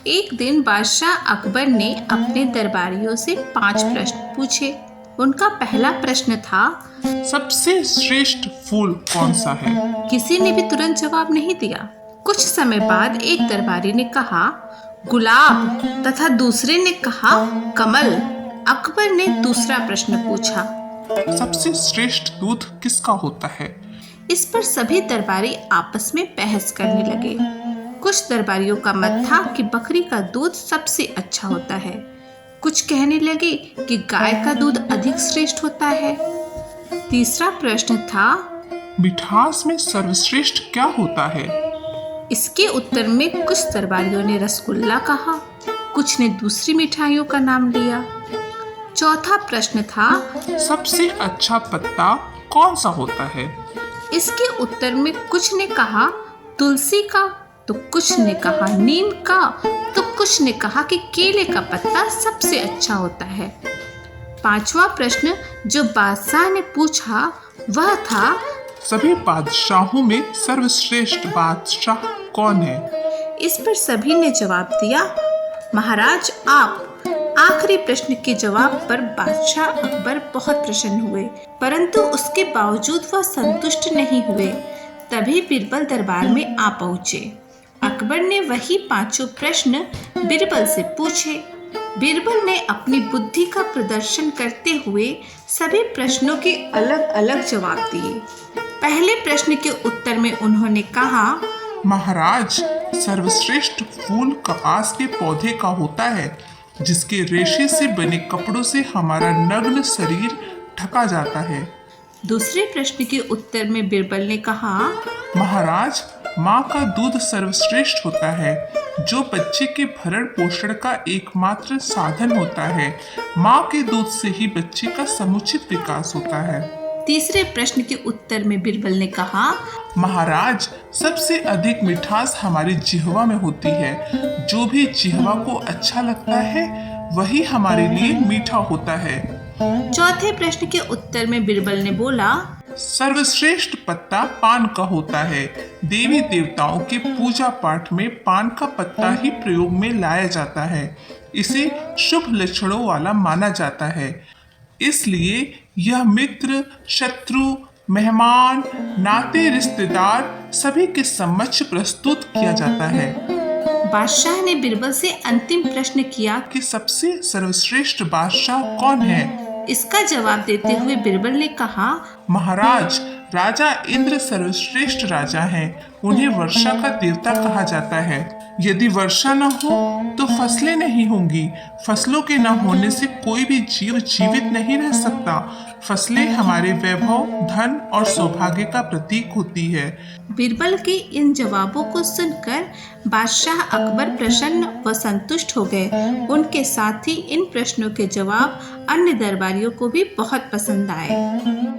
एक दिन बादशाह अकबर ने अपने दरबारियों से 5 प्रश्न पूछे। उनका पहला प्रश्न था, सबसे श्रेष्ठ फूल कौन सा है? किसी ने भी तुरंत जवाब नहीं दिया। कुछ समय बाद एक दरबारी ने कहा, गुलाब, तथा दूसरे ने कहा, कमल। अकबर ने दूसरा प्रश्न पूछा, सबसे श्रेष्ठ दूध किसका होता है? इस पर सभी दरबारी आपस में बहस करने लगे। कुछ दरबारियों का मत था कि बकरी का दूध सबसे अच्छा होता है। कुछ कहने लगे कि गाय का दूध अधिक श्रेष्ठ होता है। तीसरा प्रश्न था, मिठास में सर्वश्रेष्ठ क्या होता है? इसके उत्तर में कुछ दरबारियों ने रसगुल्ला कहा, कुछ ने दूसरी मिठाइयों का नाम लिया। चौथा प्रश्न था, सबसे अच्छा पत्ता कौन सा होता है? इसके उत्तर में कुछ ने कहा तुलसी का, तो कुछ ने कहा नीम का, तो कुछ ने कहा कि केले का पत्ता सबसे अच्छा होता है। पांचवा प्रश्न जो बादशाह ने पूछा वह था, सभी बादशाहों में सर्वश्रेष्ठ बादशाह कौन है? इस पर सभी ने जवाब दिया, महाराज आप। आखिरी प्रश्न के जवाब पर बादशाह अकबर बहुत प्रसन्न हुए, परंतु उसके बावजूद वह संतुष्ट नहीं हुए। तभी बीरबल दरबार में आ पहुँचे। अकबर ने वही 5 प्रश्न बीरबल से पूछे। बीरबल ने अपनी बुद्धि का प्रदर्शन करते हुए सभी प्रश्नों के अलग अलग जवाब दिए। पहले प्रश्न के उत्तर में उन्होंने कहा, महाराज, सर्वश्रेष्ठ फूल कपास के पौधे का होता है, जिसके रेशे से बने कपड़ों से हमारा नग्न शरीर ढका जाता है। दूसरे प्रश्न के उत्तर में बीरबल ने कहा, महाराज, माँ का दूध सर्वश्रेष्ठ होता है, जो बच्चे के भरण पोषण का एकमात्र साधन होता है। माँ के दूध से ही बच्चे का समुचित विकास होता है। तीसरे प्रश्न के उत्तर में बीरबल ने कहा, महाराज, सबसे अधिक मिठास हमारी जिह्वा में होती है। जो भी जिह्वा को अच्छा लगता है वही हमारे लिए मीठा होता है। चौथे प्रश्न के उत्तर में बीरबल ने बोला, सर्वश्रेष्ठ पत्ता पान का होता है। देवी देवताओं के पूजा पाठ में पान का पत्ता ही प्रयोग में लाया जाता है। इसे शुभ लक्षणों वाला माना जाता है, इसलिए यह मित्र, शत्रु, मेहमान, नाते रिश्तेदार सभी के समक्ष प्रस्तुत किया जाता है। बादशाह ने बीरबल से अंतिम प्रश्न किया कि सबसे सर्वश्रेष्ठ बादशाह कौन है? इसका जवाब देते हुए बीरबल ने कहा, महाराज, राजा इंद्र सर्वश्रेष्ठ राजा हैं। उन्हें वर्षा का देवता कहा जाता है। यदि वर्षा न हो तो फसलें नहीं होंगी। फसलों के न होने से कोई भी जीव जीवित नहीं रह सकता। फसलें हमारे वैभव, धन और सौभाग्य का प्रतीक होती है। बीरबल के इन जवाबों को सुनकर बादशाह अकबर प्रसन्न व संतुष्ट हो गए। उनके साथ ही इन प्रश्नों के जवाब अन्य दरबारियों को भी बहुत पसंद आए।